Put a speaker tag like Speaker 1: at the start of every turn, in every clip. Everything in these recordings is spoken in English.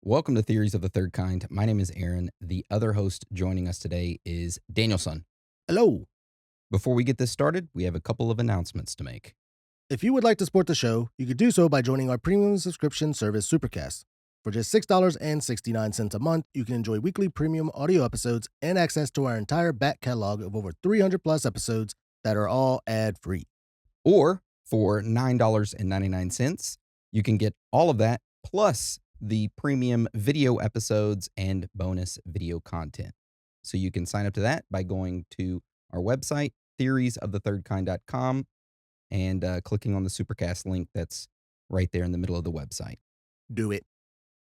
Speaker 1: Welcome to Theories of the Third Kind. My name is Aaron. The other host joining us today is Danielson.
Speaker 2: Hello.
Speaker 1: Before we get this started, we have a couple of announcements to make.
Speaker 2: If you would like to support the show, you could do so by joining our premium subscription service, Supercast. For just $6.69 a month, you can enjoy weekly premium audio episodes and access to our entire back catalog of over 300 plus episodes that are all ad-free.
Speaker 1: Or for $9.99, you can get all of that plus the premium video episodes and bonus video content. So you can sign up to that by going to our website, theoriesofthethirdkind.com, and clicking on the Supercast link that's right there in the middle of the website.
Speaker 2: Do it.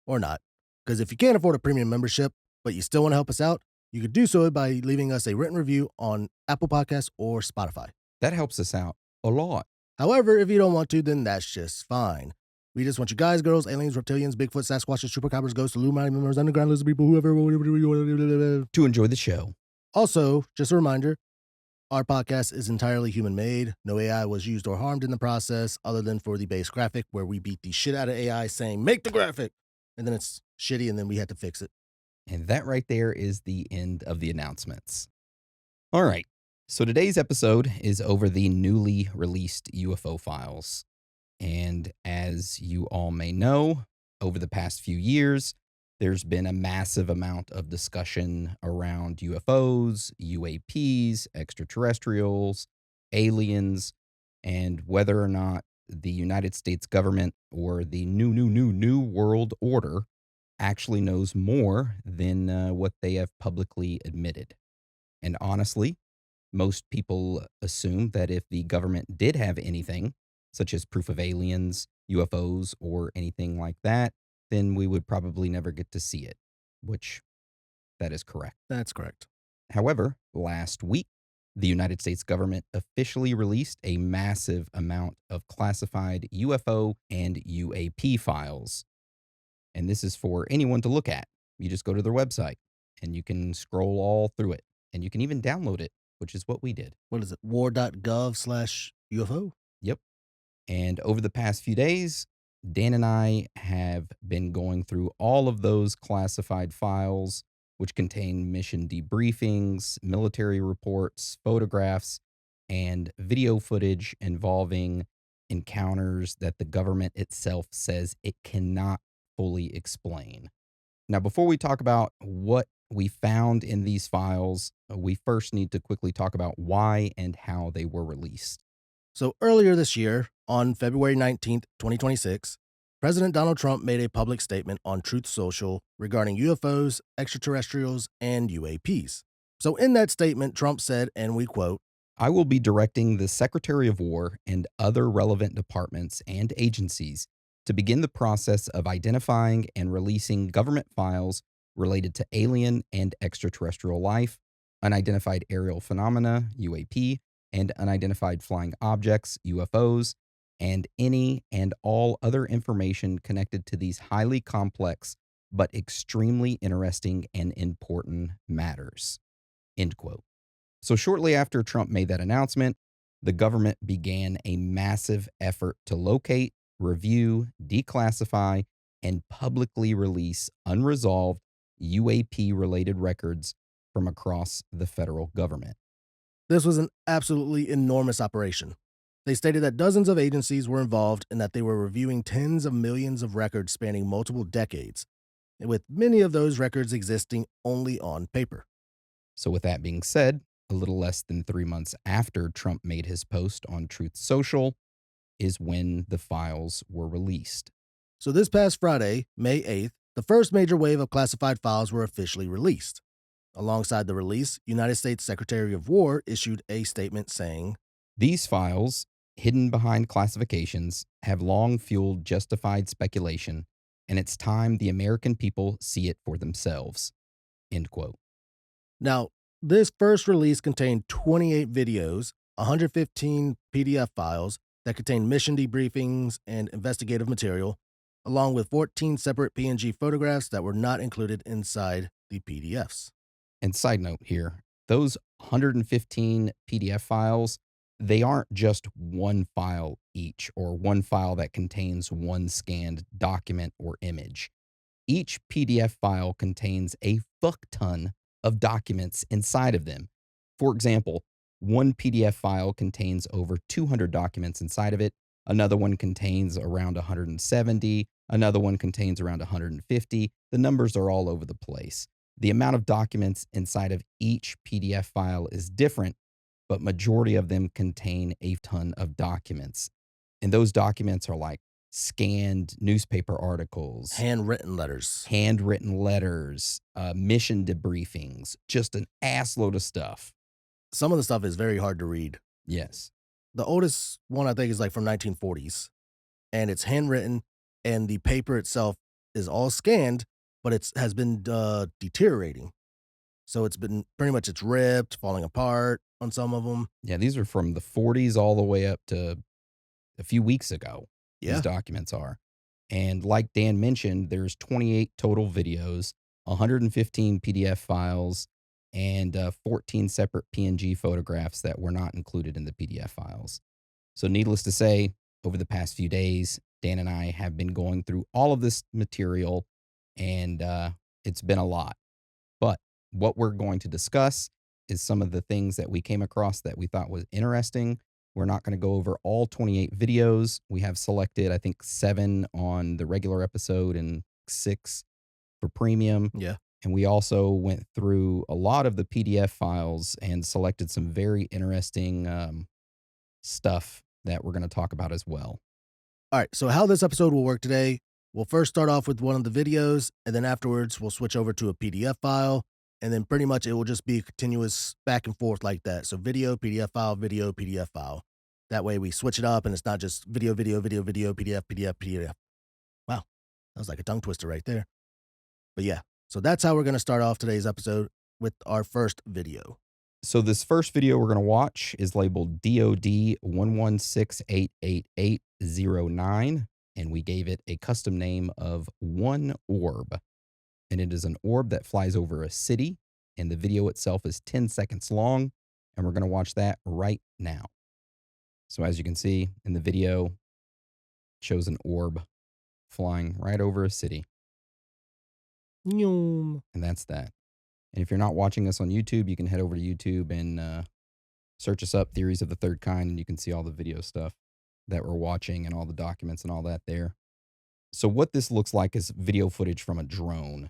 Speaker 2: Or not. Because if you can't afford a premium membership, but you still want to help us out, you could do so by leaving us a written review on Apple Podcasts or Spotify.
Speaker 1: That helps us out a lot.
Speaker 2: However, if you don't want to, then that's just fine. We just want you guys, girls, aliens, reptilians, Bigfoot, Sasquatches, chupacabras, ghosts, Illuminati members, underground lizard people, whoever.
Speaker 1: To enjoy the show.
Speaker 2: Also, just a reminder, our podcast is entirely human-made. No AI was used or harmed in the process other than for the base graphic where we beat the shit out of AI saying, make the graphic. And then it's shitty and then we had to fix it.
Speaker 1: And that right there is the end of the announcements. All right. So today's episode is over the newly released UFO files. And as you all may know, over the past few years, there's been a massive amount of discussion around UFOs, UAPs, extraterrestrials, aliens, and whether or not the United States government or the new world order actually knows more than what they have publicly admitted. And honestly, most people assume that if the government did have anything, such as proof of aliens, UFOs, or anything like that, then we would probably never get to see it, which that is correct.
Speaker 2: That's correct.
Speaker 1: However, last week, the United States government officially released a massive amount of classified UFO and UAP files. And this is for anyone to look at. You just go to their website and you can scroll all through it. And you can even download it, which is what we did.
Speaker 2: What is it? war.gov/UFO?
Speaker 1: Yep. And over the past few days, Dan and I have been going through all of those classified files, which contain mission debriefings, military reports, photographs, and video footage involving encounters that the government itself says it cannot fully explain. Now, before we talk about what we found in these files, we first need to quickly talk about why and how they were released.
Speaker 2: So earlier this year, on February 19th, 2026, President Donald Trump made a public statement on Truth Social regarding UFOs, extraterrestrials, and UAPs. So in that statement, Trump said, and we quote,
Speaker 1: I will be directing the Secretary of War and other relevant departments and agencies to begin the process of identifying and releasing government files related to alien and extraterrestrial life, unidentified aerial phenomena, UAP, and unidentified flying objects, UFOs, and any and all other information connected to these highly complex but extremely interesting and important matters. End quote. So shortly after Trump made that announcement, the government began a massive effort to locate, review, declassify, and publicly release unresolved UAP-related records from across the federal government.
Speaker 2: This was an absolutely enormous operation. They stated that dozens of agencies were involved and that they were reviewing tens of millions of records spanning multiple decades, with many of those records existing only on paper.
Speaker 1: So with that being said, a little less than 3 months after Trump made his post on Truth Social is when the files were released.
Speaker 2: So this past Friday, May 8th, the first major wave of classified files were officially released. Alongside the release, United States Secretary of War issued a statement saying,
Speaker 1: These files, hidden behind classifications, have long fueled justified speculation, and it's time the American people see it for themselves. End quote.
Speaker 2: Now, this first release contained 28 videos, 115 PDF files that contained mission debriefings and investigative material, along with 14 separate PNG photographs that were not included inside the PDFs.
Speaker 1: And side note here, those 115 PDF files, they aren't just one file each or one file that contains one scanned document or image. Each PDF file contains a fuck ton of documents inside of them. For example, one PDF file contains over 200 documents inside of it. Another one contains around 170. Another one contains around 150. The numbers are all over the place. The amount of documents inside of each PDF file is different, but majority of them contain a ton of documents. And those documents are like scanned newspaper articles, handwritten letters, mission debriefings, just an ass load of stuff.
Speaker 2: Some of the stuff is very hard to read.
Speaker 1: Yes.
Speaker 2: The oldest one I think is like from 1940s, and it's handwritten, and the paper itself is all scanned, but it's has been deteriorating. So it's been pretty much it's ripped, falling apart on some of them.
Speaker 1: Yeah, these are from the 40s all the way up to a few weeks ago. These
Speaker 2: Yeah.
Speaker 1: documents are. And like Dan mentioned, there's 28 total videos, 115 PDF files, and 14 separate PNG photographs that were not included in the PDF files. So, needless to say, over the past few days, Dan and I have been going through all of this material, and it's been a lot. But what we're going to discuss is some of the things that we came across that we thought was interesting. We're not going to go over all 28 videos. We have selected, I think, 7 on the regular episode and 6 for premium.
Speaker 2: Yeah.
Speaker 1: And we also went through a lot of the PDF files and selected some very interesting stuff that we're going to talk about as well.
Speaker 2: All right. So how this episode will work today, we'll first start off with one of the videos, and then afterwards we'll switch over to a PDF file, and then pretty much it will just be continuous back and forth like that. So video, PDF file, video, PDF file. That way we switch it up and it's not just video, video, video, video, PDF, PDF, PDF. Wow. That was like a tongue twister right there. But yeah, so that's how we're going to start off today's episode with our first video.
Speaker 1: So this first video we're going to watch is labeled DOD 1168889, and we gave it a custom name of One Orb. And it is an orb that flies over a city, and the video itself is 10 seconds long, and we're going to watch that right now. So as you can see in the video, it shows an orb flying right over a city.
Speaker 2: Nyum.
Speaker 1: And that's that. And if you're not watching us on YouTube, you can head over to YouTube and search us up, Theories of the Third Kind, and you can see all the video stuff that we're watching and all the documents and all that there. So what this looks like is video footage from a drone.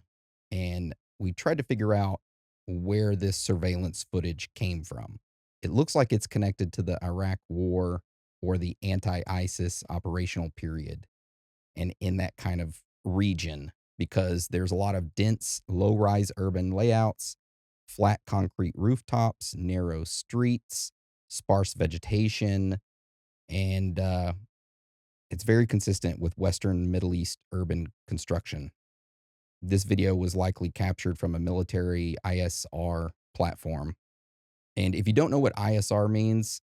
Speaker 1: And we tried to figure out where this surveillance footage came from. It looks like it's connected to the Iraq War or the anti-ISIS operational period. And in that kind of region, because there's a lot of dense, low-rise urban layouts, flat concrete rooftops, narrow streets, sparse vegetation, and it's very consistent with Western Middle East urban construction. This video was likely captured from a military ISR platform. And if you don't know what ISR means,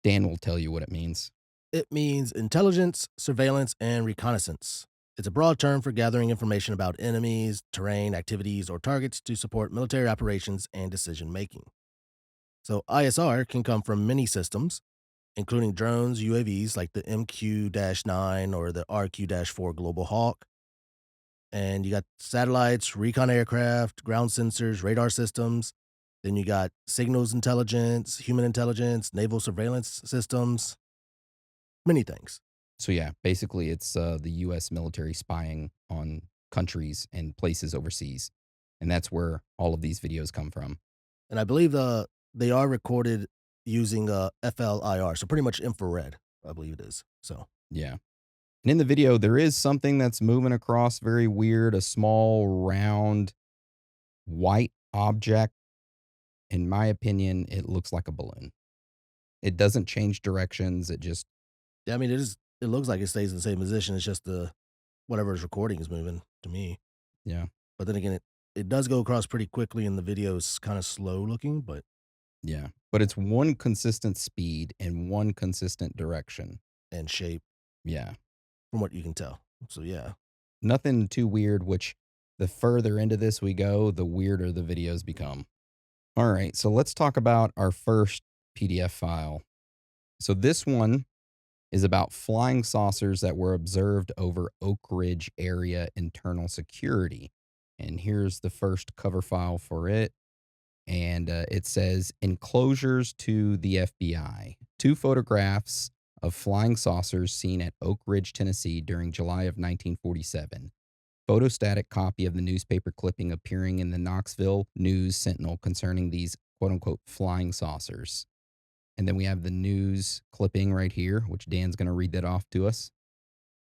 Speaker 1: Dan will tell you what it means.
Speaker 2: It means intelligence, surveillance, and reconnaissance. It's a broad term for gathering information about enemies, terrain, activities, or targets to support military operations and decision making. So, ISR can come from many systems, including drones, UAVs like the MQ 9 or the RQ 4 Global Hawk. And you got satellites, recon aircraft, ground sensors, radar systems. Then you got signals intelligence, human intelligence, naval surveillance systems, many things.
Speaker 1: So yeah, basically it's the U.S. military spying on countries and places overseas. And that's where all of these videos come from.
Speaker 2: And I believe they are recorded using FLIR, so pretty much infrared, I believe it is. So
Speaker 1: yeah. And in the video, there is something that's moving across very weird, a small, round, white object. In my opinion, it looks like a balloon. It doesn't change directions. It just...
Speaker 2: Yeah, I mean, it looks like it stays in the same position. It's just whatever is recording is moving to me.
Speaker 1: Yeah.
Speaker 2: But then again, it does go across pretty quickly, and the video is kind of slow looking, but...
Speaker 1: Yeah. But it's one consistent speed and one consistent direction.
Speaker 2: And shape.
Speaker 1: Yeah.
Speaker 2: From what you can tell. So, yeah.
Speaker 1: Nothing too weird, which the further into this we go, the weirder the videos become. All right, so let's talk about our first PDF file. So this one is about flying saucers that were observed over Oak Ridge area internal security. And here's the first cover file for it. And it says enclosures to the FBI. Two photographs of flying saucers seen at Oak Ridge, Tennessee during July of 1947. Photostatic copy of the newspaper clipping appearing in the Knoxville News Sentinel concerning these quote unquote flying saucers. And then we have the news clipping right here, which Dan's going to read that off to us.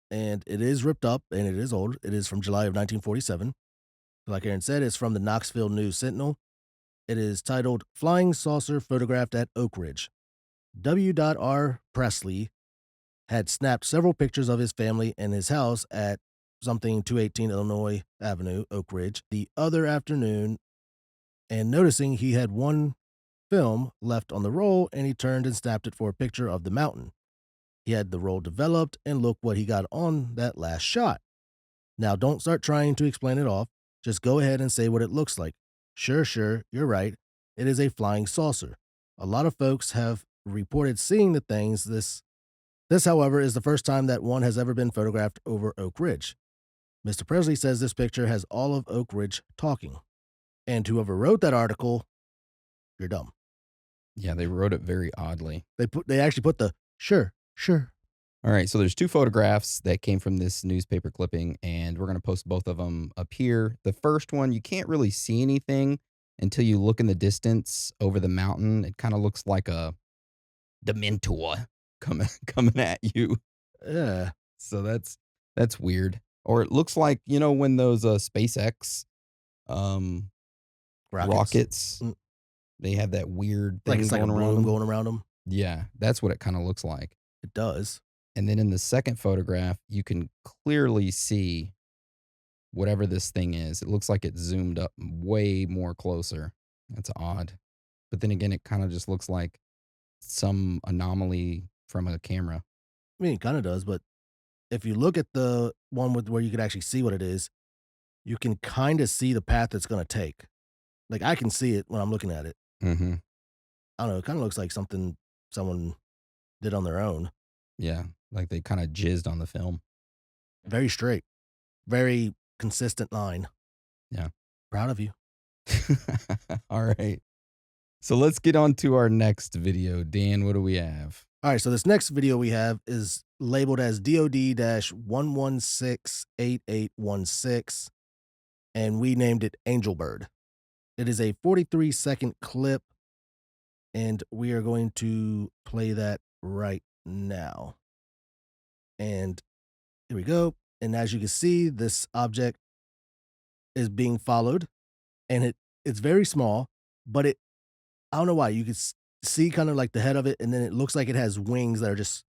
Speaker 2: And it is ripped up and it is old. It is from July of 1947. Like Aaron said, it's from the Knoxville News Sentinel. It is titled Flying Saucer Photographed at Oak Ridge. W.R. Presley had snapped several pictures of his family and his house at something 218 Illinois Avenue, Oak Ridge, the other afternoon, and noticing he had one film left on the roll, and he turned and snapped it for a picture of the mountain. He had the roll developed, and look what he got on that last shot. Now, don't start trying to explain it off. Just go ahead and say what it looks like. Sure, you're right. It is a flying saucer. A lot of folks have reported seeing the things. This, however, is the first time that one has ever been photographed over Oak Ridge. Mr. Presley says this picture has all of Oak Ridge talking. And whoever wrote that article, you're dumb.
Speaker 1: Yeah, they wrote it very oddly.
Speaker 2: They actually put the sure.
Speaker 1: All right, so there's two photographs that came from this newspaper clipping, and we're going to post both of them up here. The first one, you can't really see anything until you look in the distance over the mountain. It kind of looks like a Dementor coming at you.
Speaker 2: Yeah.
Speaker 1: So that's weird. Or it looks like, you know, when those SpaceX rockets,
Speaker 2: Mm.
Speaker 1: they have that weird
Speaker 2: Like
Speaker 1: thing
Speaker 2: it's like a
Speaker 1: going around
Speaker 2: balloon
Speaker 1: them.
Speaker 2: going around them.
Speaker 1: Yeah, that's what it kind of looks like.
Speaker 2: It does.
Speaker 1: And then in the second photograph, you can clearly see whatever this thing is. It looks like it's zoomed up way more closer. That's odd. But then again, it kind of just looks like some anomaly from a camera.
Speaker 2: I mean, it kind of does, but if you look at the one with where you can actually see what it is, you can kind of see the path it's going to take. Like I can see it when I'm looking at it.
Speaker 1: Mm-hmm.
Speaker 2: I don't know. It kind of looks like something someone did on their own.
Speaker 1: Yeah, like they kind of jizzed on the film.
Speaker 2: Very straight, very consistent line.
Speaker 1: Yeah.
Speaker 2: Proud of you.
Speaker 1: All right. So let's get on to our next video. Dan, what do we have?
Speaker 2: All right. So this next video we have is labeled as DOD-1168816, and we named it Angel Bird. It is a 43-second clip, and we are going to play that right now. And here we go. And as you can see, this object is being followed, and it's very small, but I don't know why. You can see kind of like the head of it, and then it looks like it has wings that are just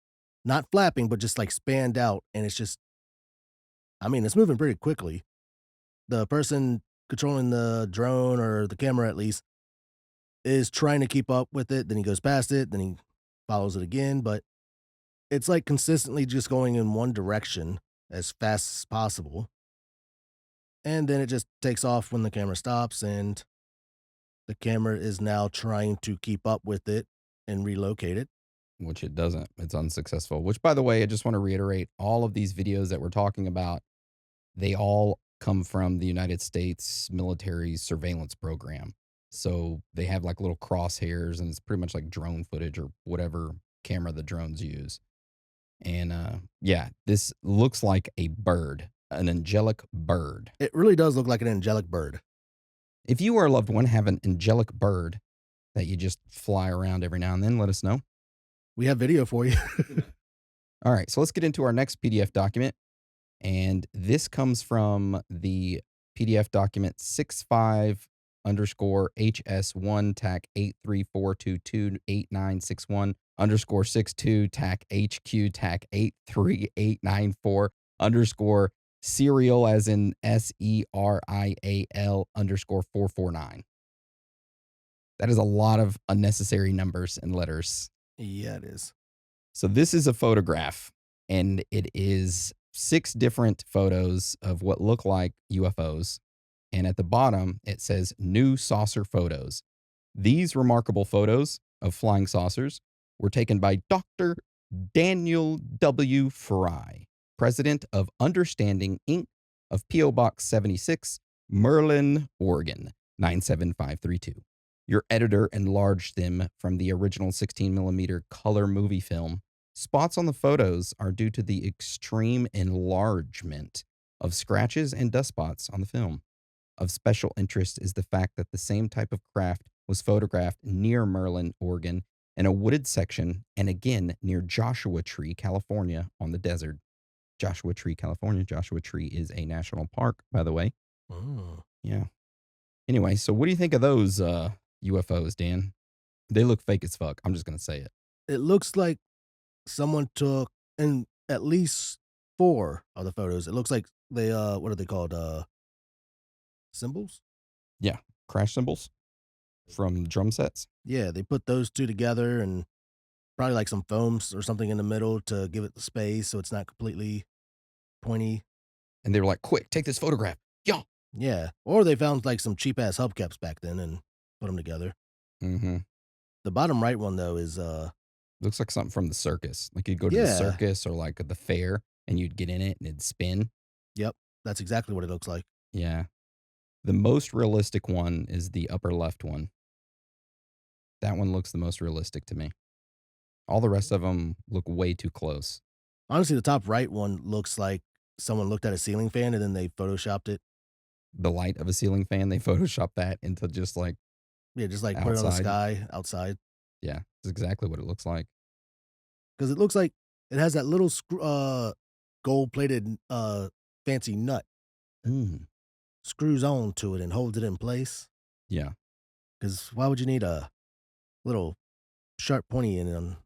Speaker 2: not flapping, but just like spanned out. And it's just, I mean, it's moving pretty quickly. The person controlling the drone or the camera, at least, is trying to keep up with it. Then he goes past it, then he follows it again. But it's like consistently just going in one direction as fast as possible. And then it just takes off when the camera stops, and the camera is now trying to keep up with it and relocate it.
Speaker 1: Which it doesn't. It's unsuccessful. Which, by the way, I just want to reiterate, all of these videos that we're talking about, they all come from the United States military surveillance program. So they have like little crosshairs, and it's pretty much like drone footage or whatever camera the drones use. And yeah, this looks like a bird, an angelic bird.
Speaker 2: It really does look like an angelic bird.
Speaker 1: If you or a loved one have an angelic bird that you just fly around every now and then, let us know.
Speaker 2: We have video for you.
Speaker 1: All right, so let's get into our next PDF document. And this comes from the PDF document 65 underscore HS1 TAC 834228961 underscore 62 TAC HQ TAC 83894 underscore serial as in SERIAL underscore 449. That is a lot of unnecessary numbers and letters.
Speaker 2: Yeah, it is.
Speaker 1: So this is a photograph, and it is 6 different photos of what look like UFOs. And at the bottom, it says new saucer photos. These remarkable photos of flying saucers were taken by Dr. Daniel W. Fry, president of Understanding Inc. of P.O. Box 76, Merlin, Oregon, 97532. Your editor enlarged them from the original 16 millimeter color movie film. Spots on the photos are due to the extreme enlargement of scratches and dust spots on the film. Of special interest is the fact that the same type of craft was photographed near Merlin, Oregon, in a wooded section, and again near Joshua Tree, California, on the desert. Joshua Tree, California. Joshua Tree is a national park, by the way.
Speaker 2: Oh.
Speaker 1: Yeah. Anyway, so what do you think of those UFOs, Dan? They look fake as fuck. I'm just gonna say it.
Speaker 2: It looks like someone took in at least 4 of the photos. It looks like they, what are they called? Symbols?
Speaker 1: Yeah, crash cymbals from drum sets,
Speaker 2: Yeah, they put those 2 together and probably like some foams or something in the middle to give it the space so it's not completely pointy.
Speaker 1: and they were like, "Quick, take this photograph." Yeah.
Speaker 2: Yeah, or they found like some cheap ass hubcaps back then and put them together.
Speaker 1: Mm-hmm.
Speaker 2: The bottom right one though is
Speaker 1: Looks like something from the circus. Like you'd go to the
Speaker 2: yeah,
Speaker 1: circus or like the fair, and you'd get in it and it'd spin.
Speaker 2: yep, that's exactly what it looks like.
Speaker 1: Yeah. The most realistic one is the upper left one. That one looks the most realistic to me. All the rest of them look way too close.
Speaker 2: Honestly, the top right one looks like someone looked at a ceiling fan and then they photoshopped it.
Speaker 1: The light of a ceiling fan, they Photoshop that into just like
Speaker 2: Yeah, just like put it on the
Speaker 1: outside.
Speaker 2: sky outside
Speaker 1: Yeah, it's exactly what it looks like.
Speaker 2: because it looks like it has that little gold plated fancy nut that
Speaker 1: Mm,
Speaker 2: screws on to it and holds it in place.
Speaker 1: yeah,
Speaker 2: Because why would you need a little sharp pointy end on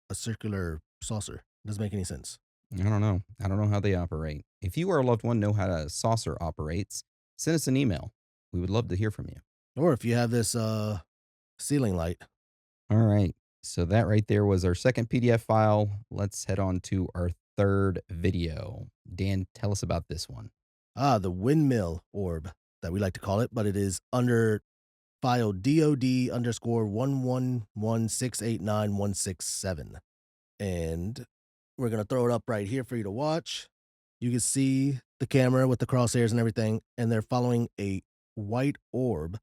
Speaker 2: a circular saucer? Doesn't make any sense.
Speaker 1: I don't know. I don't know how they operate. If you or a loved one know how a saucer operates, send us an email. We would love to hear from you.
Speaker 2: Or if you have this ceiling light.
Speaker 1: All right. So that right there was our second PDF file. Let's head on to our third video. Dan, tell us about this one.
Speaker 2: The windmill orb that we like to call it, but it is under file DOD underscore 111689167. And we're going to throw it up right here for you to watch. You can see the camera with the crosshairs and everything, and they're following a white orb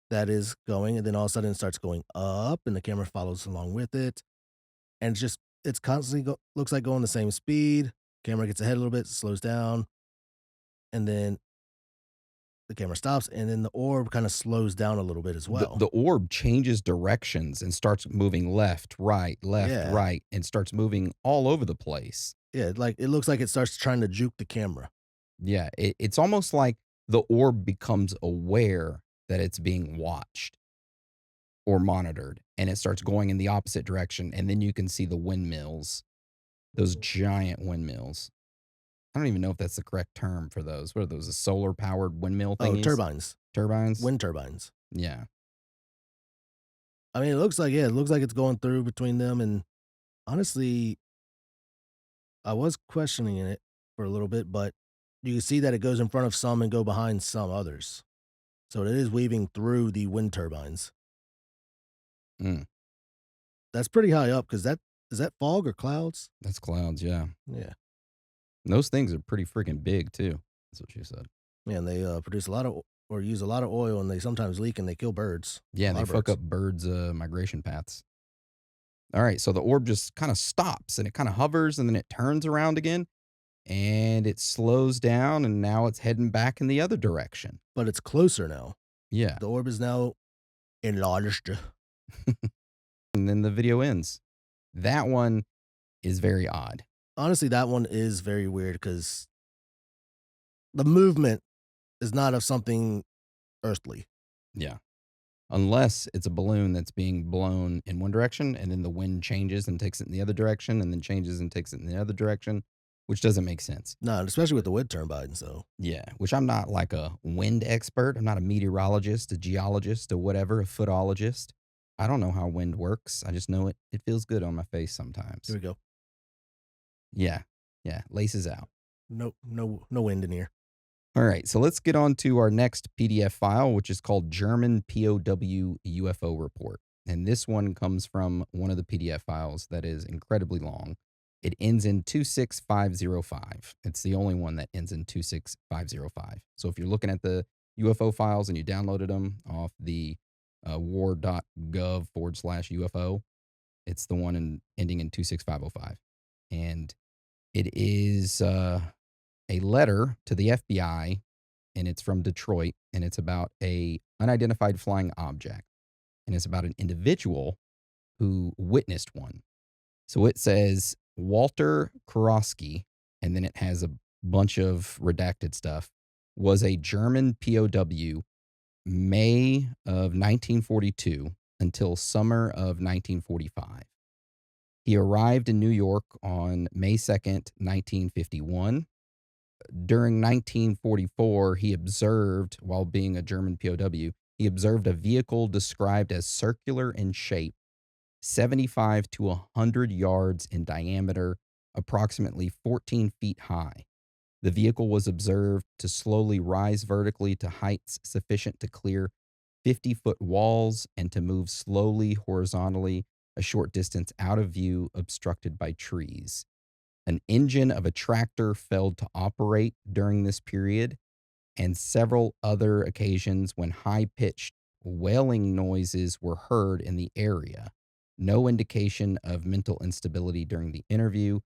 Speaker 2: that is going, and then all of a sudden it starts going up, and the camera follows along with it. And it's constantly looks like going the same speed. Camera gets ahead a little bit, slows down, and then the camera stops, and then the orb kind of slows down a little bit as
Speaker 1: The
Speaker 2: well.
Speaker 1: orb changes directions and starts moving left,
Speaker 2: Yeah.
Speaker 1: right, and starts moving all over the place.
Speaker 2: Yeah, like it looks like it starts trying to juke the camera.
Speaker 1: Yeah, it's almost like the orb becomes aware that it's being watched or monitored, and it starts going in the opposite direction, and then you can see the windmills, those giant windmills. I don't even know if that's the correct term for those. What are those? The solar powered windmill
Speaker 2: Oh,
Speaker 1: thingies?
Speaker 2: turbines,
Speaker 1: Turbines?
Speaker 2: wind turbines.
Speaker 1: Yeah.
Speaker 2: I mean, it looks like it's going through between them. And honestly, I was questioning it for a little bit, but you can see that it goes in front of some and go behind some others. So it is weaving through the wind turbines.
Speaker 1: Mm,
Speaker 2: That's pretty high up because that is that fog or clouds?
Speaker 1: that's clouds, yeah.
Speaker 2: Yeah.
Speaker 1: And those things are pretty freaking big too. That's what she said.
Speaker 2: Yeah, and they produce a lot of or use a lot of oil, and they sometimes leak and they kill birds.
Speaker 1: Yeah,
Speaker 2: A
Speaker 1: and
Speaker 2: lot
Speaker 1: they
Speaker 2: of
Speaker 1: fuck
Speaker 2: birds.
Speaker 1: up birds' migration paths. All right, so the orb just kind of stops and it kind of hovers and then it turns around again and it slows down and now it's heading back in the other direction.
Speaker 2: But it's closer now.
Speaker 1: Yeah.
Speaker 2: The orb is now enlarged.
Speaker 1: And then the video ends. That one is very odd.
Speaker 2: Honestly, that one is very weird because the movement is not of something earthly.
Speaker 1: Yeah. Unless it's a balloon that's being blown in one direction and then the wind changes and takes it in the other direction and then changes and takes it in the other direction, which doesn't make sense.
Speaker 2: No, especially with the wind turbines, though.
Speaker 1: Yeah, which I'm not like a wind expert. I'm not a meteorologist, a geologist, or whatever, a footologist. I don't know how wind works. I just know it feels good on my face sometimes.
Speaker 2: Here we go.
Speaker 1: Yeah. Yeah. Laces out.
Speaker 2: No wind in here.
Speaker 1: All right. So let's get on to our next PDF file, which is called German POW UFO Report. And this one comes from one of the PDF files that is incredibly long. It ends in 26505. It's the only one that ends in 26505. So if you're looking at the UFO files and you downloaded them off the war.gov/UFO, it's the one ending in 26505. And it is a letter to the FBI, and it's from Detroit, and it's about a unidentified flying object, and it's about an individual who witnessed one. So it says Walter Kurowski, and then it has a bunch of redacted stuff, was a German POW May of 1942 until summer of 1945. He arrived in New York on May 2nd, 1951. During 1944, he observed, while being a German POW, he observed a vehicle described as circular in shape, 75 to 100 yards in diameter, approximately 14 feet high. The vehicle was observed to slowly rise vertically to heights sufficient to clear 50-foot walls and to move slowly horizontally a short distance out of view, obstructed by trees. An engine of a tractor failed to operate during this period, and several other occasions when high pitched wailing noises were heard in the area. No indication of mental instability during the interview.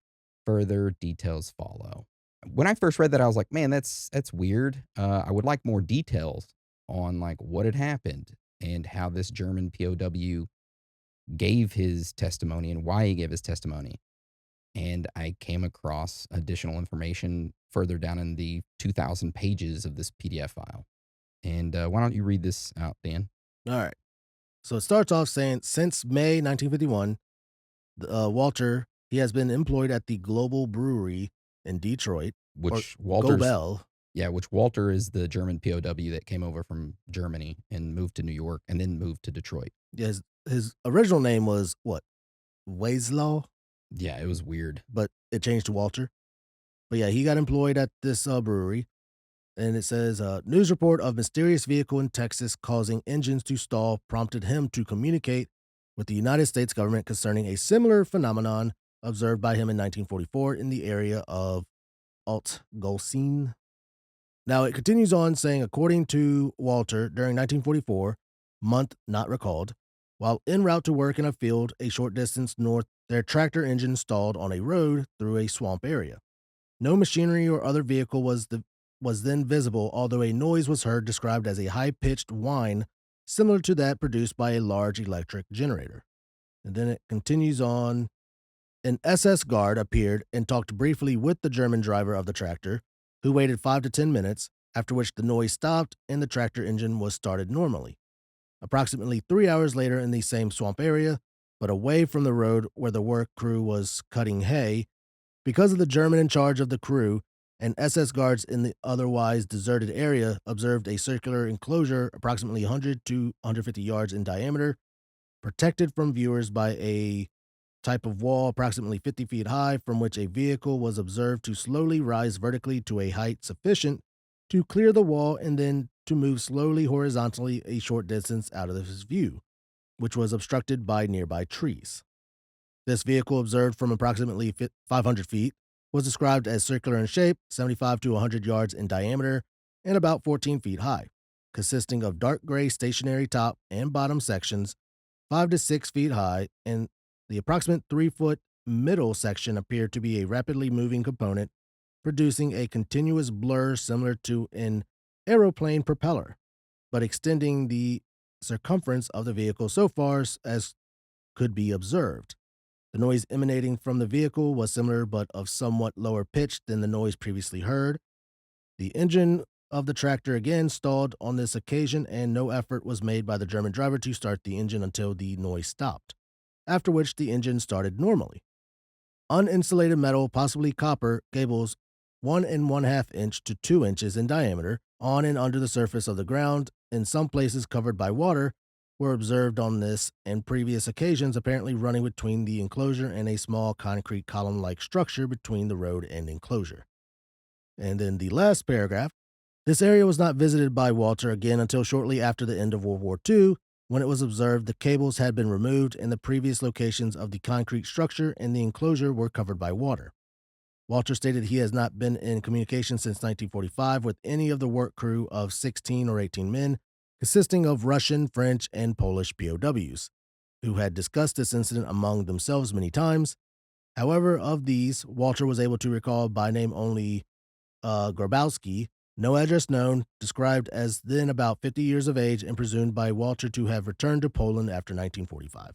Speaker 1: Further details follow. When I first read that, I was like, man, that's weird. I would like more details on like what had happened and how this German POW gave his testimony and why he gave his testimony. And I came across additional information further down in the 2,000 pages of this PDF file. And why don't you read this out, Dan?
Speaker 2: All right. So it starts off saying since May 1951, Walter, he has been employed at the Global Brewery in Detroit, or
Speaker 1: Which Walter's,
Speaker 2: Gobel.
Speaker 1: yeah, which Walter is the German POW that came over from Germany and moved to New York and then moved to Detroit.
Speaker 2: His original name was what? Waislaw,
Speaker 1: Yeah, it was weird.
Speaker 2: but it changed to Walter. But yeah, he got employed at this brewery. And it says, news report of mysterious vehicle in Texas causing engines to stall prompted him to communicate with the United States government concerning a similar phenomenon observed by him in 1944 in the area of Alt-Golseen. Now, it continues on saying, according to Walter, during 1944, month not recalled, while en route to work in a field a short distance north, their tractor engine stalled on a road through a swamp area. No machinery or other vehicle was then visible, although a noise was heard described as a high-pitched whine similar to that produced by a large electric generator. And then it continues on. An SS guard appeared and talked briefly with the German driver of the tractor, who waited 5 to 10 minutes, after which the noise stopped and the tractor engine was started normally. Approximately 3 hours later in the same swamp area, but away from the road where the work crew was cutting hay, because of the German in charge of the crew, and SS guards in the otherwise deserted area observed a circular enclosure approximately 100 to 150 yards in diameter, protected from viewers by a type of wall approximately 50 feet high, from which a vehicle was observed to slowly rise vertically to a height sufficient to clear the wall and then to move slowly horizontally a short distance out of his view, which was obstructed by nearby trees. This vehicle, observed from approximately 500 feet, was described as circular in shape, 75 to 100 yards in diameter, and about 14 feet high, consisting of dark gray stationary top and bottom sections, 5 to 6 feet high, and the approximate 3-foot middle section appeared to be a rapidly moving component, producing a continuous blur similar to an aeroplane propeller, but extending the circumference of the vehicle so far as could be observed. The noise emanating from the vehicle was similar but of somewhat lower pitch than the noise previously heard. The engine of the tractor again stalled on this occasion, and no effort was made by the German driver to start the engine until the noise stopped, after which the engine started normally. Uninsulated metal, possibly copper, cables 1 1/2 inch to 2 inches in diameter, on and under the surface of the ground, in some places covered by water, were observed on this and previous occasions, apparently running between the enclosure and a small concrete column-like structure between the road and enclosure. And then the last paragraph, this area was not visited by Walter again until shortly after the end of World War II, When it was observed, the cables had been removed and the previous locations of the concrete structure and the enclosure were covered by water. Walter stated he has not been in communication since 1945 with any of the work crew of 16 or 18 men, consisting of Russian, French, and Polish POWs, who had discussed this incident among themselves many times. However, of these, Walter was able to recall by name only Grabowski, no address known, described as then about 50 years of age and presumed by Walter to have returned to Poland after 1945.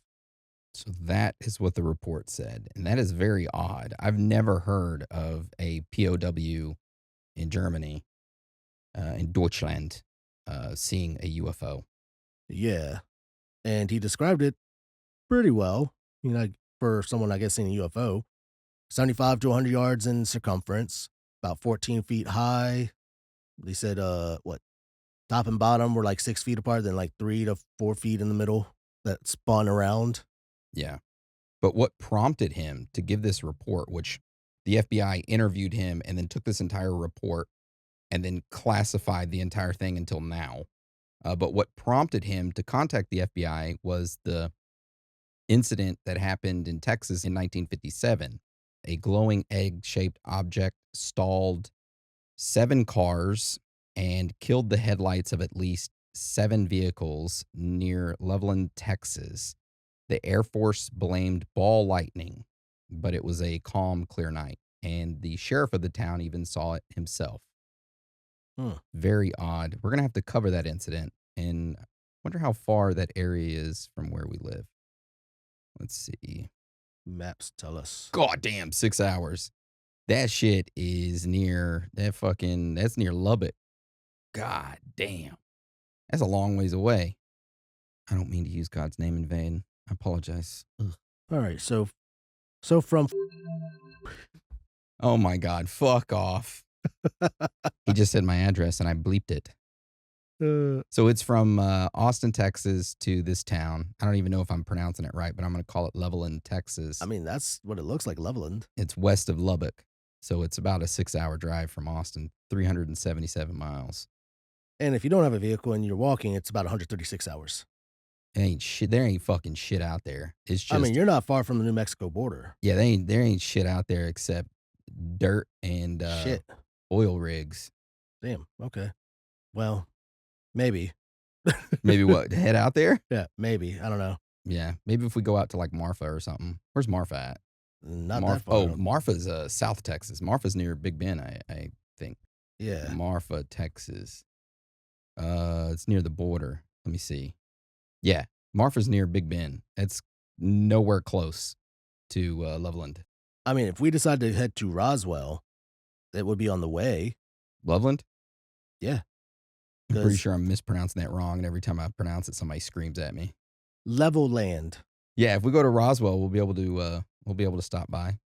Speaker 1: So that is what the report said. And that is very odd. I've never heard of a POW in Germany, in Deutschland, seeing a UFO.
Speaker 2: Yeah. And he described it pretty well, for someone, I guess, seeing a UFO. 75 to 100 yards in circumference, about 14 feet high. They said, top and bottom were like 6 feet apart, then like 3 to 4 feet in the middle that spun around.
Speaker 1: Yeah. But what prompted him to give this report, which the FBI interviewed him and then took this entire report and then classified the entire thing until now. But what prompted him to contact the FBI was the incident that happened in Texas in 1957. A glowing egg shaped object stalled 7 cars and killed the headlights of at least 7 vehicles near Loveland, Texas. The Air Force blamed ball lightning, but it was a calm, clear night. And the sheriff of the town even saw it himself. Very odd. We're going to have to cover that incident. And I wonder how far that area is from where we live. Let's see.
Speaker 2: Maps tell us.
Speaker 1: God damn, 6 hours. That shit is near that's near Lubbock. God damn. That's a long ways away. I don't mean to use God's name in vain. I apologize. Ugh.
Speaker 2: All right. So from
Speaker 1: Oh my God. Fuck off. He just said my address and I bleeped it. So it's from Austin, Texas to this town. I don't even know if I'm pronouncing it right, but I'm going to call it Loveland, Texas.
Speaker 2: I mean, that's what it looks like, Loveland.
Speaker 1: It's west of Lubbock. So it's about a 6-hour drive from Austin, 377 miles.
Speaker 2: And if you don't have a vehicle and you're walking, it's about 136 hours.
Speaker 1: Ain't shit. There ain't fucking shit out there. It's just.
Speaker 2: I mean, you're not far from the New Mexico border.
Speaker 1: Yeah, there ain't shit out there except dirt and
Speaker 2: Shit.
Speaker 1: oil rigs.
Speaker 2: Damn. Okay. Well, maybe.
Speaker 1: Maybe what? Head out there?
Speaker 2: Yeah, maybe. I don't know.
Speaker 1: Yeah, maybe if we go out to like Marfa or something. Where's Marfa at?
Speaker 2: Not that far.
Speaker 1: Oh, Marfa's South Texas. Marfa's near Big Bend, I think.
Speaker 2: Yeah.
Speaker 1: Marfa, Texas. It's near the border. Let me see. Yeah, Marfa's near Big Bend. It's nowhere close to Loveland.
Speaker 2: I mean, if we decide to head to Roswell, it would be on the way.
Speaker 1: Loveland?
Speaker 2: Yeah.
Speaker 1: I'm pretty sure I'm mispronouncing that wrong, and every time I pronounce it, somebody screams at me.
Speaker 2: Level land.
Speaker 1: Yeah, if we go to Roswell, we'll be able to stop by.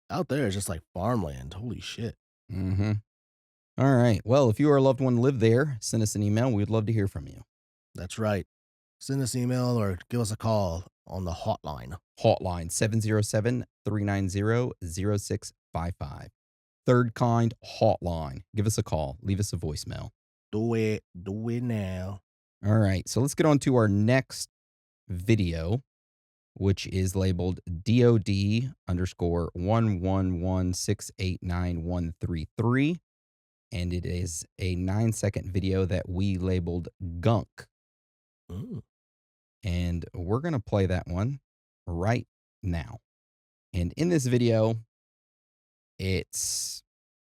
Speaker 2: Out there is just like farmland. Holy shit.
Speaker 1: Mm-hmm. All right. Well, if you or a loved one live there, send us an email. We'd love to hear from you.
Speaker 2: That's right. Send us an email or give us a call on the hotline.
Speaker 1: Hotline 707-390-0655. Third Kind Hotline. Give us a call. Leave us a voicemail.
Speaker 2: Do it now.
Speaker 1: All right. So let's get on to our next video, which is labeled DOD_1116891133. And it is a 9-second video that we labeled Gunk.
Speaker 2: Ooh.
Speaker 1: And we're going to play that one right now. And in this video, it's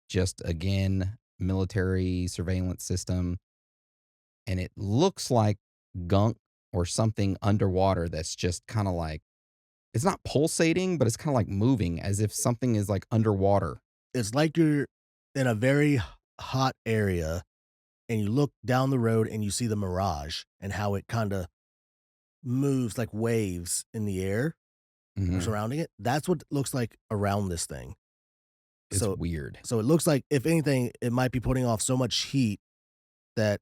Speaker 1: just, again, military surveillance system. And it looks like gunk or something underwater that's just kind of like, it's not pulsating, but it's kind of like moving as if something is like underwater.
Speaker 2: It's like you're in a very hot area and you look down the road and you see the mirage and how it kind of moves like waves in the air surrounding it. That's what it looks like around this thing.
Speaker 1: It's weird.
Speaker 2: So it looks like, if anything, it might be putting off so much heat that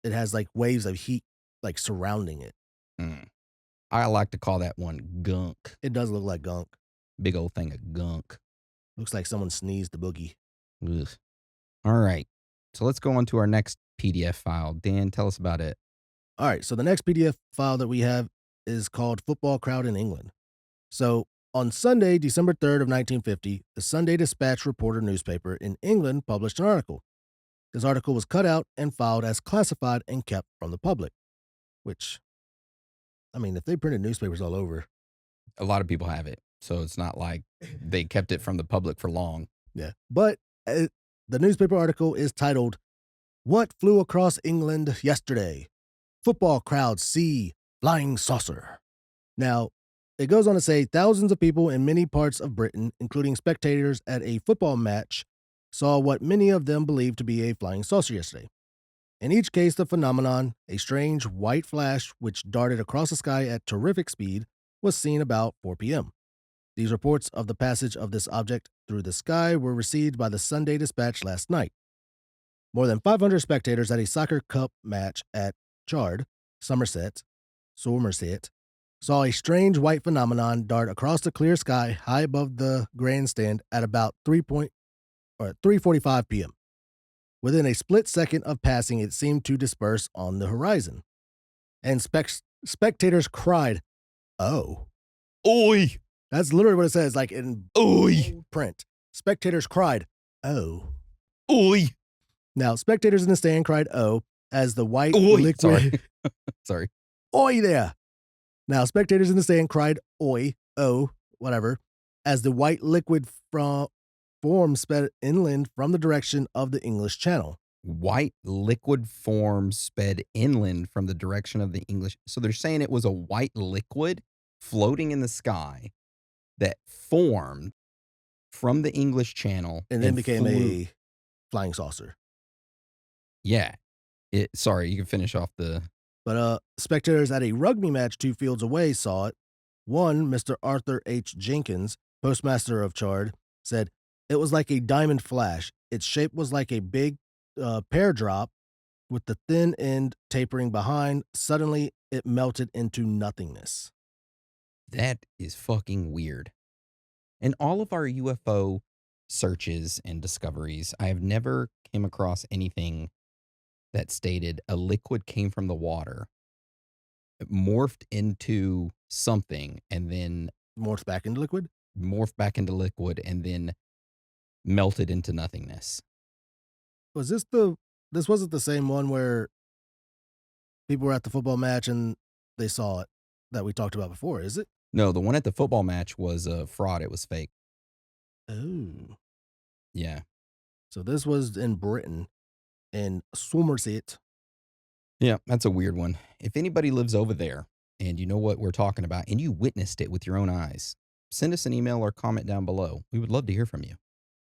Speaker 2: it has like waves of heat like surrounding it.
Speaker 1: I like to call that one gunk.
Speaker 2: It does look like gunk.
Speaker 1: Big old thing of gunk.
Speaker 2: Looks like someone sneezed the boogie.
Speaker 1: Ugh. All right. So let's go on to our next PDF file. Dan, tell us about it.
Speaker 2: All right, so the next PDF file that we have is called Football Crowd in England. So on Sunday, December 3rd of 1950, the Sunday Dispatch Reporter newspaper in England published an article. This article was cut out and filed as classified and kept from the public, which, I mean, if they printed newspapers all over.
Speaker 1: A lot of people have it, so it's not like they kept it from the public for long.
Speaker 2: Yeah. But the newspaper article is titled, What Flew Across England Yesterday? Football Crowds See Flying Saucer. Now, it goes on to say thousands of people in many parts of Britain, including spectators at a football match, saw what many of them believed to be a flying saucer yesterday. In each case, the phenomenon, a strange white flash which darted across the sky at terrific speed, was seen about 4 p.m. These reports of the passage of this object through the sky were received by the Sunday Dispatch last night. More than 500 spectators at a soccer cup match at Chard, Somerset, saw a strange white phenomenon dart across the clear sky high above the grandstand at about 3:45 p.m. Within a split second of passing, it seemed to disperse on the horizon, and spectators cried, "Oh!"
Speaker 1: Oi!
Speaker 2: That's literally what it says, like in
Speaker 1: Oi!
Speaker 2: bold print. Spectators cried, "Oh!"
Speaker 1: Oi!
Speaker 2: Now, spectators in the stand cried, "Oh!" as the white
Speaker 1: Oi!
Speaker 2: liquid.
Speaker 1: Sorry. Sorry.
Speaker 2: Oi there! Now, spectators in the stand cried, "Oi!" Oh, whatever, as the white liquid form sped inland from the direction of the English Channel.
Speaker 1: White liquid form sped inland from the direction of the English. So they're saying it was a white liquid floating in the sky that formed from the English Channel
Speaker 2: And then became
Speaker 1: flew.
Speaker 2: a flying saucer.
Speaker 1: Yeah. Sorry, you can finish off the.
Speaker 2: But spectators at a rugby match 2 fields away saw it. One, Mr. Arthur H. Jenkins, postmaster of Chard, said, "It was like a diamond flash. Its shape was like a big pear drop with the thin end tapering behind. Suddenly, it melted into nothingness."
Speaker 1: That is fucking weird. In all of our UFO searches and discoveries, I have never came across anything that stated a liquid came from the water, it morphed into something, and then
Speaker 2: Morphed back into liquid?
Speaker 1: morphed back into liquid, and then melted into nothingness.
Speaker 2: Was this wasn't the same one where people were at the football match and they saw it that we talked about before, is it?
Speaker 1: No, the one at the football match was a fraud. It was fake.
Speaker 2: Oh.
Speaker 1: Yeah.
Speaker 2: So this was in Britain, in Somerset.
Speaker 1: Yeah, that's a weird one. If anybody lives over there and you know what we're talking about and you witnessed it with your own eyes, send us an email or comment down below. We would love to hear from you.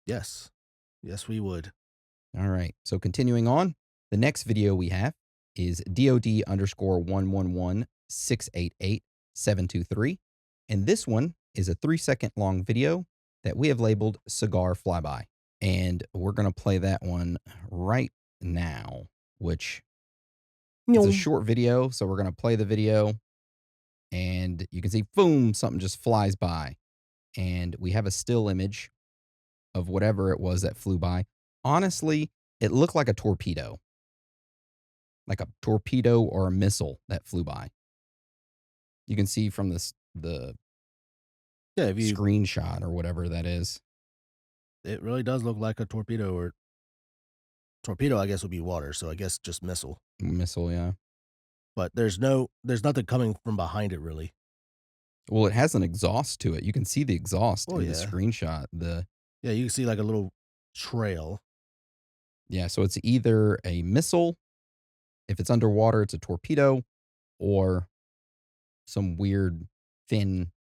Speaker 2: Yes. Yes, we would.
Speaker 1: All right. So continuing on, the next video we have is DOD underscore 111-688-723. And this one is a 3-second long video that we have labeled Cigar Flyby. And we're going to play that one right now, which it's a short video. So we're going to play the video and you can see, boom, something just flies by. And we have a still image of whatever it was that flew by. Honestly, it looked like a torpedo or a missile that flew by. You can see from the screenshot or whatever that is.
Speaker 2: It really does look like a torpedo, or torpedo, I guess, would be water. So I guess just missile.
Speaker 1: Missile, yeah.
Speaker 2: But there's nothing coming from behind it, really.
Speaker 1: Well, it has an exhaust to it. You can see the exhaust in
Speaker 2: yeah.
Speaker 1: the screenshot.
Speaker 2: Yeah, you can see like a little trail.
Speaker 1: Yeah, so it's either a missile, if it's underwater, it's a torpedo, or some weird thin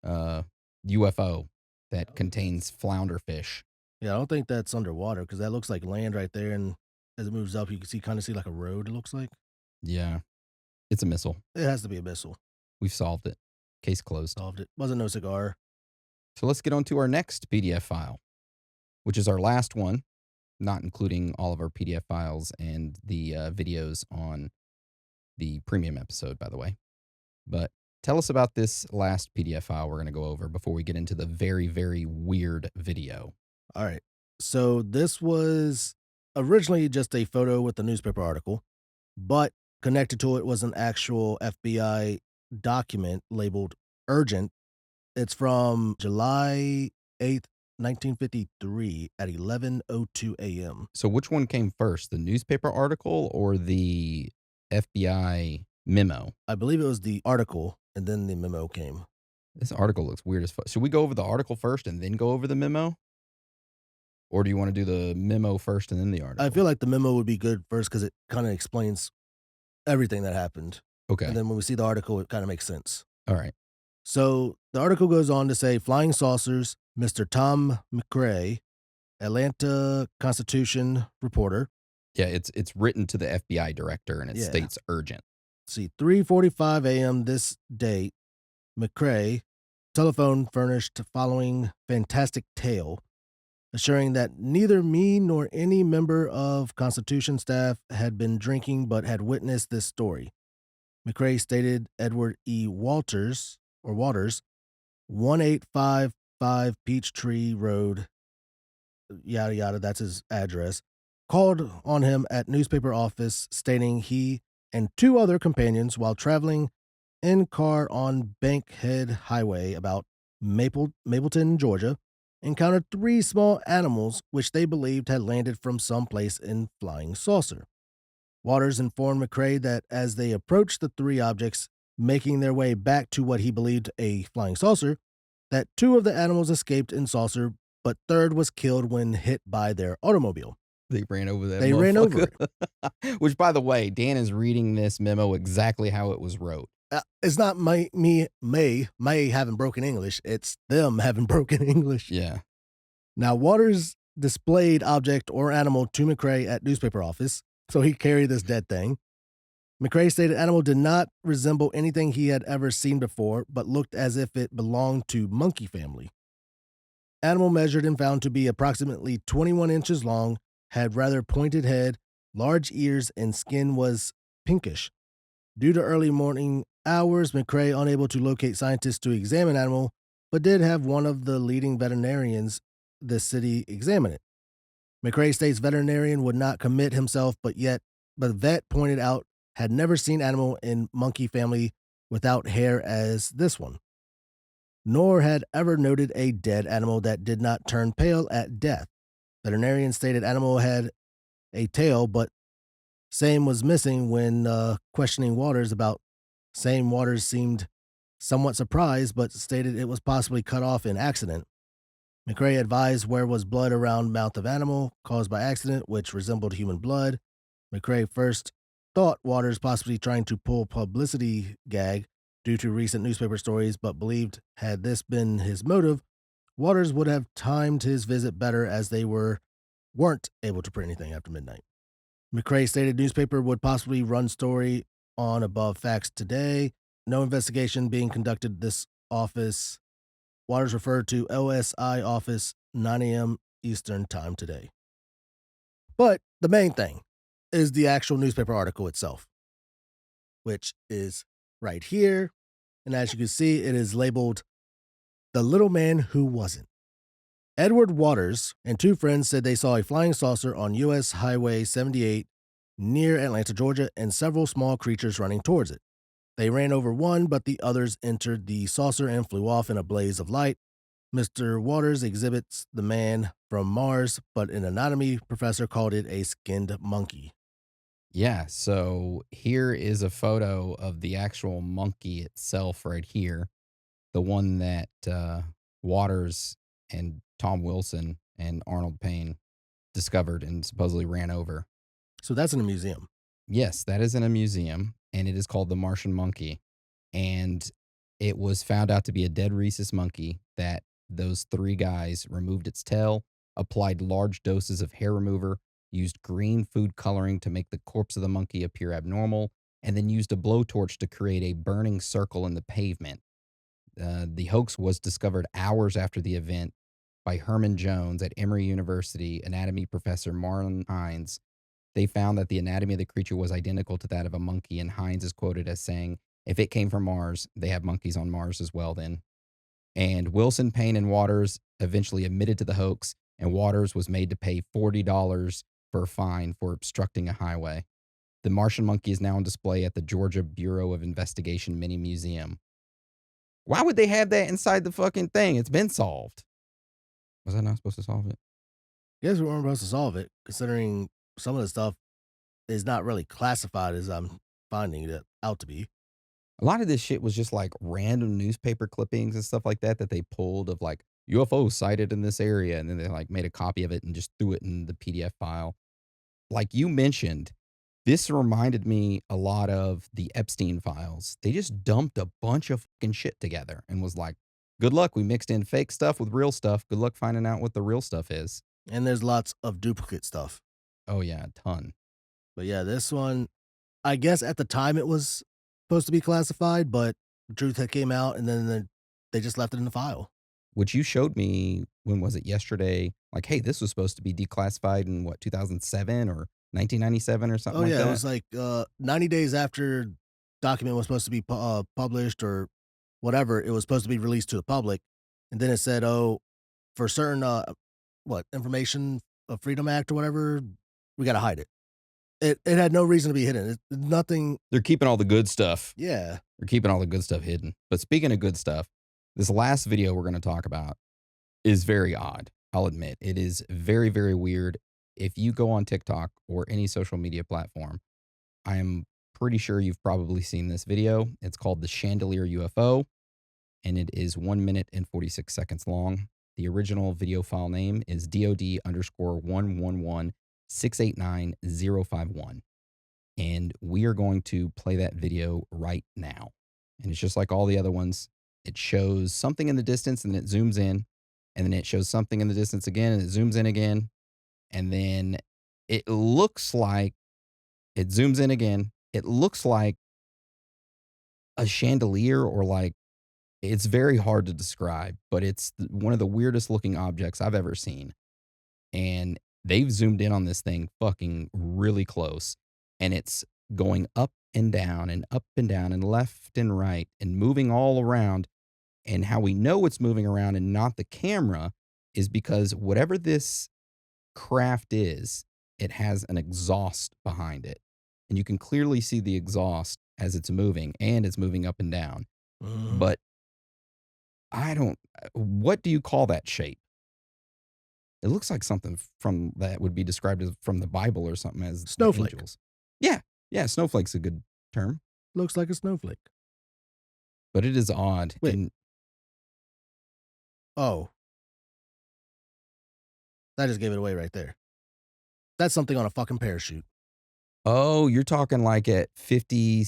Speaker 1: UFO that contains flounder fish.
Speaker 2: Yeah, I don't think that's underwater because that looks like land right there. And as it moves up, you can kind of see like a road, it looks like.
Speaker 1: Yeah, it's a missile.
Speaker 2: It has to be a missile.
Speaker 1: We've solved it. Case closed.
Speaker 2: Solved it. Wasn't no cigar.
Speaker 1: So let's get on to our next PDF file, which is our last one, not including all of our PDF files and the videos on the premium episode, by the way. But tell us about this last PDF file we're going to go over before we get into the very, very weird video.
Speaker 2: All right. So this was originally just a photo with the newspaper article, but Connected to it was an actual FBI document labeled urgent. It's from July 8th, 1953 at 11:02 a.m.
Speaker 1: So which one came first, the newspaper article or the FBI memo?
Speaker 2: I believe it was the article and then the memo came.
Speaker 1: This article looks weird as fuck. Should we go over the article first and then go over the memo? Or do you want to do the memo first and then the
Speaker 2: I
Speaker 1: article?
Speaker 2: feel like the memo would be good first because it kind of explains everything that happened. And
Speaker 1: Okay.
Speaker 2: then when we see the article, it kind of makes sense.
Speaker 1: All right.
Speaker 2: So the article goes on to say flying saucers, Mr. Tom McRae, Atlanta Constitution reporter.
Speaker 1: Yeah, it's written to the FBI director and it
Speaker 2: Yeah.
Speaker 1: states urgent.
Speaker 2: See, 3:45 a.m. this date, McRae telephone furnished following fantastic tale, assuring that neither me nor any member of Constitution staff had been drinking but had witnessed this story. McRae stated Edward E. Waters, 1855 Peachtree Road, yada yada, that's his address, called on him at newspaper office stating he and two other companions while traveling in car on Bankhead Highway about Mapleton, Georgia, encountered three small animals which they believed had landed from someplace in flying saucer. Waters informed McRae that as they approached the three objects, making their way back to what he believed a flying saucer, that two of the animals escaped in saucer, but third was killed when hit by their automobile.
Speaker 1: They ran over that
Speaker 2: They ran over
Speaker 1: motherfucker.
Speaker 2: it.
Speaker 1: Which, by the way, Dan is reading this memo exactly how it was wrote.
Speaker 2: It's not May having broken English. It's them having broken English.
Speaker 1: Yeah.
Speaker 2: Now, Waters displayed object or animal to McRae at newspaper office, so he carried this dead thing. McRae stated animal did not resemble anything he had ever seen before, but looked as if it belonged to monkey family. Animal measured and found to be approximately 21 inches long, had rather pointed head, large ears, and skin was pinkish. Due to early morning hours, McRae unable to locate scientists to examine animal, but did have one of the leading veterinarians the city examine it. McRae states veterinarian would not commit himself, but vet pointed out had never seen animal in monkey family without hair as this one, nor had ever noted a dead animal that did not turn pale at death. Veterinarian stated animal had a tail, but same was missing when questioning Waters about same. Waters seemed somewhat surprised, but stated it was possibly cut off in accident. McRae advised where was blood around mouth of animal caused by accident, which resembled human blood. McRae first thought Waters possibly trying to pull publicity gag due to recent newspaper stories, but believed had this been his motive, Waters would have timed his visit better as they weren't able to print anything after midnight. McRae stated newspaper would possibly run story on above facts today. No investigation being conducted this office. Waters referred to OSI office 9 a.m. Eastern time today. But the main thing is the actual newspaper article itself, which is right here. And as you can see, it is labeled The Little Man Who Wasn't. Edward Waters and two friends said they saw a flying saucer on U.S. Highway 78 near Atlanta, Georgia, and several small creatures running towards it. They ran over one, but the others entered the saucer and flew off in a blaze of light. Mr. Waters exhibits the man from Mars, but an anatomy professor called it a skinned monkey.
Speaker 1: Yeah. So here is a photo of the actual monkey itself right here. The one that Waters and Tom Wilson and Arnold Payne discovered and supposedly ran over.
Speaker 2: So that's in a museum.
Speaker 1: Yes, that is in a museum, and it is called the Martian monkey. And it was found out to be a dead rhesus monkey that those three guys removed its tail, applied large doses of hair remover, used green food coloring to make the corpse of the monkey appear abnormal, and then used a blowtorch to create a burning circle in the pavement. The hoax was discovered hours after the event by Herman Jones at Emory University anatomy professor Marlon Hines. They found that the anatomy of the creature was identical to that of a monkey, and Hines is quoted as saying, if it came from Mars, they have monkeys on Mars as well then. And Wilson, Payne, and Waters eventually admitted to the hoax, and Waters was made to pay $40 for a fine for obstructing a highway. The Martian monkey is now on display at the Georgia Bureau of Investigation Mini Museum. Why would they have that inside the fucking thing? It's been solved. Was I not supposed to solve it?
Speaker 2: Guess we weren't supposed to solve it, considering some of the stuff is not really classified as I'm finding it out to be.
Speaker 1: A lot of this shit was just like random newspaper clippings and stuff like that that they pulled of like UFO sighted in this area. And then they like made a copy of it and just threw it in the PDF file. Like you mentioned, this reminded me a lot of the Epstein files. They just dumped a bunch of fucking shit together and was like, good luck. We mixed in fake stuff with real stuff. Good luck finding out what the real stuff is.
Speaker 2: And there's lots of duplicate stuff.
Speaker 1: Oh, yeah, a ton.
Speaker 2: But yeah, this one, I guess at the time it was supposed to be classified, but the truth had came out and then they just left it in the file.
Speaker 1: Which you showed me, when was it, yesterday? Like, hey, this was supposed to be declassified in what, 2007 or 1997 or something
Speaker 2: Oh
Speaker 1: like
Speaker 2: yeah, it
Speaker 1: that?
Speaker 2: was like 90 days after document was supposed to be published or whatever, it was supposed to be released to the public, and then it said, "Oh, for certain what information freedom act or whatever, we got to hide it." It had no reason to be hidden. Nothing.
Speaker 1: They're keeping all the good stuff.
Speaker 2: Yeah.
Speaker 1: They're keeping all the good stuff hidden. But speaking of good stuff, this last video we're going to talk about is very odd. I'll admit it is very, very weird. If you go on TikTok or any social media platform, I am pretty sure you've probably seen this video. It's called the Chandelier UFO, and it is 1 minute and 46 seconds long. The original video file name is DOD underscore 111689051. And we are going to play that video right now. And it's just like all the other ones. It shows something in the distance and then it zooms in. And then it shows something in the distance again and it zooms in again. And then it looks like it zooms in again. It looks like a chandelier or like it's very hard to describe, but it's one of the weirdest looking objects I've ever seen. And they've zoomed in on this thing fucking really close. And it's going up and down and up and down and left and right and moving all around. And how we know it's moving around and not the camera is because whatever this craft is, it has an exhaust behind it. And you can clearly see the exhaust as it's moving and it's moving up and down.
Speaker 2: Mhm.
Speaker 1: But I don't, what do you call that shape? It looks like something from that would be described as from the Bible or something as the
Speaker 2: Snowflake.
Speaker 1: angels. Yeah. Yeah. Snowflake's a good term,
Speaker 2: Looks like a snowflake.
Speaker 1: but it is odd.
Speaker 2: Wait.
Speaker 1: And
Speaker 2: Oh, that just gave it away right there. That's something on a fucking parachute.
Speaker 1: oh, you're talking like at 50,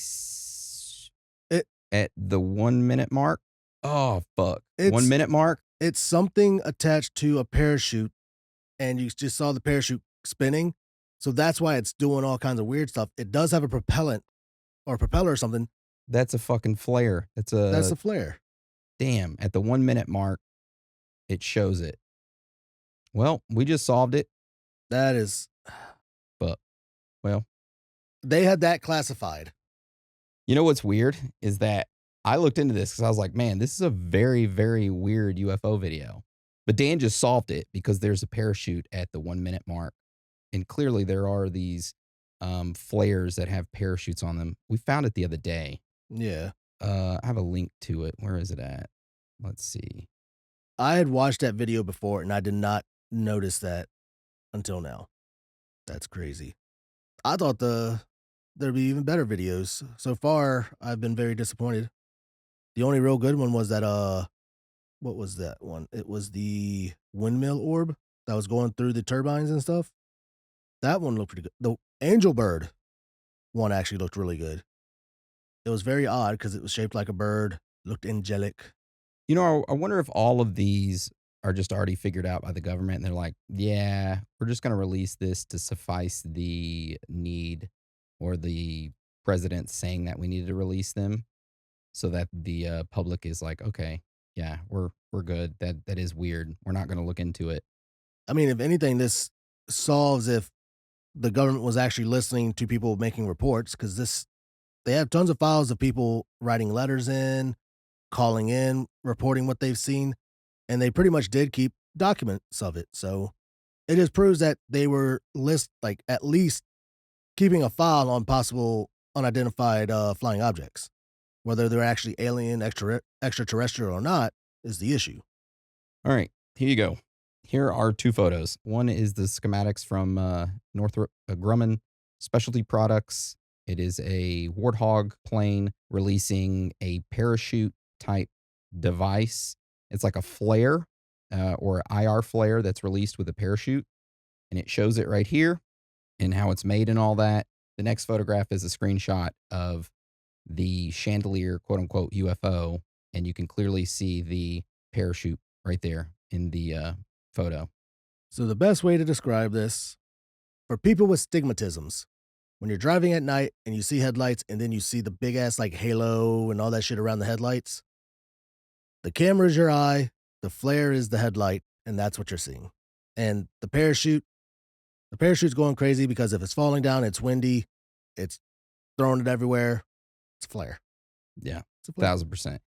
Speaker 2: It
Speaker 1: at the 1 minute mark? Oh, fuck. 1
Speaker 2: it's
Speaker 1: minute mark?
Speaker 2: it's something attached to a parachute, and you just saw the parachute spinning. So that's why it's doing all kinds of weird stuff. It does have a propellant or propeller or something.
Speaker 1: That's a fucking flare. That's
Speaker 2: That's
Speaker 1: a
Speaker 2: a flare.
Speaker 1: damn. At the 1 minute mark, it shows it. Well, we just solved it,
Speaker 2: That is,
Speaker 1: but well,
Speaker 2: they had that classified.
Speaker 1: you know what's weird is that I looked into this because I was like, man, this is a very, very weird UFO video. But Dan just solved it because there's a parachute at the 1 minute mark. And clearly there are these flares that have parachutes on them. We found it the other day.
Speaker 2: Yeah.
Speaker 1: I have a link to it. Where is it at? Let's see.
Speaker 2: I had watched that video before and I did not notice that until now. That's crazy. I thought there'd be even better videos. So far, I've been very disappointed. The only real good one was that what was that one? It was the windmill orb that was going through the turbines and stuff. That one looked pretty good. The angel bird one actually looked really good. It was very odd because it was shaped like a bird, looked angelic.
Speaker 1: You know, I wonder if all of these are just already figured out by the government and they're like, yeah, we're just going to release this to suffice the need or the president saying that we needed to release them so that the public is like, okay, yeah, we're good. That is weird. We're not going to look into it.
Speaker 2: I mean, if anything, this solves if the government was actually listening to people making reports because they have tons of files of people writing letters in, calling in, reporting what they've seen, and they pretty much did keep documents of it. So it just proves that they were at least keeping a file on possible unidentified flying objects. Whether they're actually alien, extraterrestrial or not, is the issue.
Speaker 1: All right, here you go. Here are two photos. One is the schematics from Northrop Grumman Specialty Products. It is a Warthog plane releasing a parachute type device. It's like a flare or IR flare that's released with a parachute. And it shows it right here and how it's made and all that. The next photograph is a screenshot of the chandelier, quote unquote, UFO. And you can clearly see the parachute right there in the photo.
Speaker 2: So, the best way to describe this for people with stigmatisms, when you're driving at night and you see headlights and then you see the big ass like halo and all that shit around the headlights, the camera is your eye, the flare is the headlight, and that's what you're seeing. And the parachute's going crazy because if it's falling down, it's windy, it's throwing it everywhere. It's a flare.
Speaker 1: Yeah,
Speaker 2: It's a flare.
Speaker 1: 1000%.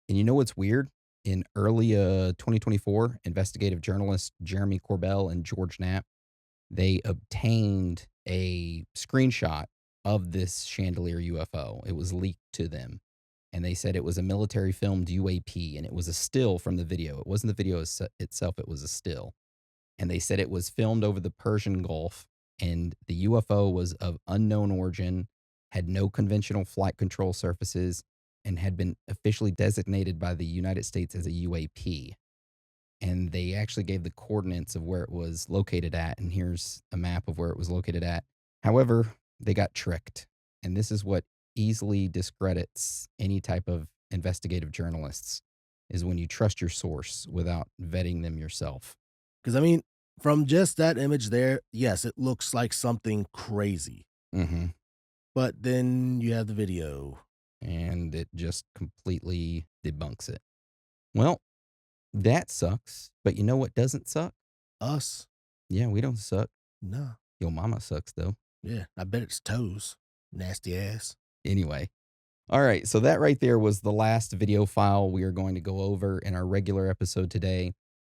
Speaker 1: And you know what's weird? In early 2024, investigative journalists Jeremy Corbell and George Knapp, they obtained a screenshot of this chandelier UFO. It was leaked to them. And they said it was a military filmed UAP and it was a still from the video. It wasn't the video itself, it was a still. And they said it was filmed over the Persian Gulf and the UFO was of unknown origin, had no conventional flight control surfaces, and had been officially designated by the United States as a UAP. And they actually gave the coordinates of where it was located at. And here's a map of where it was located at. However, they got tricked. And this is what easily discredits any type of investigative journalists is when you trust your source without vetting them yourself.
Speaker 2: Because, I mean, from just that image there, yes, it looks like something crazy.
Speaker 1: Mm-hmm.
Speaker 2: But then you have the video.
Speaker 1: And it just completely debunks it. Well, that sucks. But you know what doesn't suck?
Speaker 2: Us?
Speaker 1: Yeah, we don't suck.
Speaker 2: No.
Speaker 1: Your mama sucks, though.
Speaker 2: Yeah, I bet it's toes. Nasty ass.
Speaker 1: Anyway. All right. So that right there was the last video file we are going to go over in our regular episode today.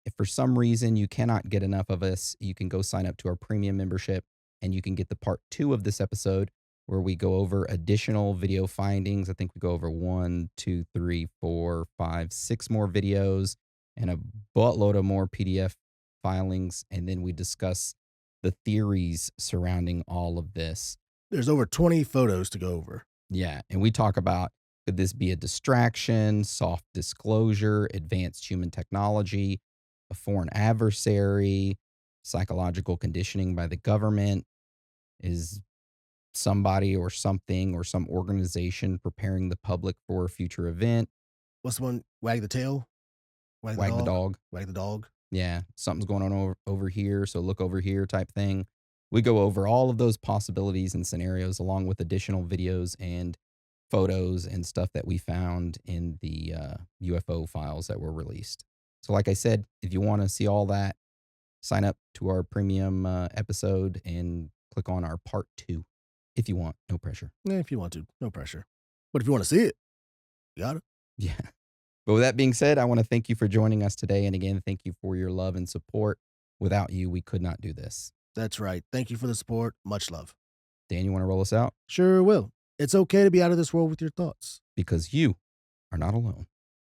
Speaker 1: If for some reason you cannot get enough of us, you can go sign up to our premium membership and you can get the part 2 of this episode where we go over additional video findings. I think we go over 1, 2, 3, 4, 5, 6 more videos and a buttload of more PDF filings. And then we discuss the theories surrounding all of this.
Speaker 2: There's over 20 photos to go over.
Speaker 1: Yeah. And we talk about, could this be a distraction, soft disclosure, advanced human technology, a foreign adversary, psychological conditioning by the government? Is somebody or something or some organization preparing the public for a future event?
Speaker 2: What's the one? Wag the tail?
Speaker 1: Wag the dog.
Speaker 2: Wag the dog.
Speaker 1: Yeah. Something's going on over here. So look over here type thing. We go over all of those possibilities and scenarios along with additional videos and photos and stuff that we found in the UFO files that were released. So like I said, if you want to see all that, sign up to our premium episode and click on our part 2 if you want. No pressure.
Speaker 2: Yeah, if you want to. No pressure. But if you want to see it, you got it.
Speaker 1: Yeah. But with that being said, I want to thank you for joining us today. And again, thank you for your love and support. Without you, we could not do this.
Speaker 2: That's right. Thank you for the support. Much love.
Speaker 1: Dan, you want to roll us out?
Speaker 2: Sure will. It's okay to be out of this world with your thoughts.
Speaker 1: Because you are not alone.